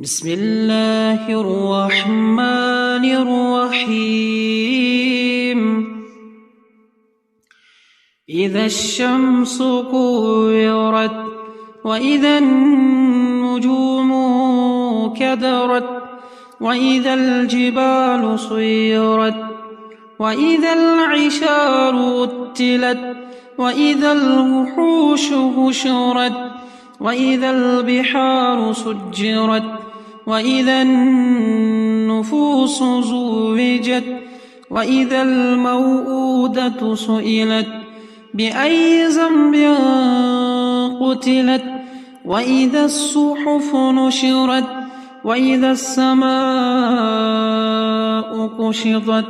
بسم الله الرحمن الرحيم. إذا الشمس كورت وإذا النجوم كدرت وإذا الجبال سيرت وإذا العشار عطلت وإذا الوحوش حشرت وإذا البحار سجرت وإذا النفوس زوجت وإذا الموءودة سئلت بأي ذنب قتلت وإذا الصحف نشرت وإذا السماء كشطت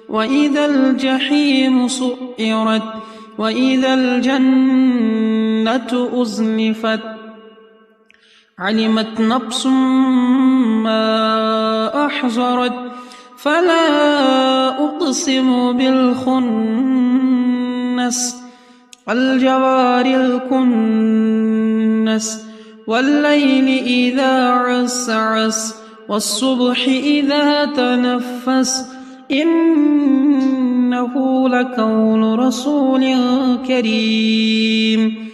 وإذا الجحيم سعرت وإذا الجنة أزلفت علمت نفس ما أحضرت فلا أقسم بالخنس الجوار الكنس والليل إذا عسعس والصبح إذا تنفس إنه لقول رسول كريم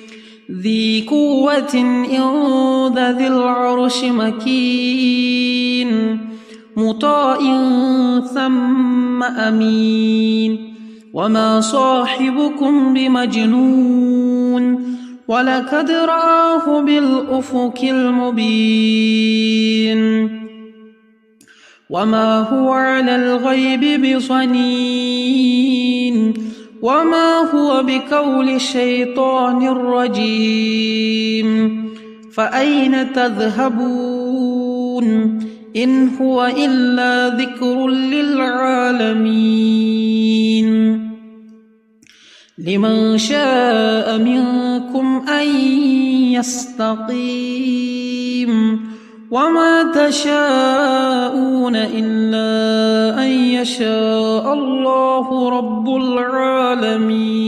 ذي قوة عند ذي العرش مكين مطاع ثم أمين وما صاحبكم بمجنون ولقد رآه بالأفق المبين وما هو على الغيب بضنين وما هو بقول الشيطان الرجيم فأين تذهبون إن هو إلا ذكر للعالمين لمن شاء منكم أن يستقيم وما تشاءون إلا أن يشاء الله رب العالمين.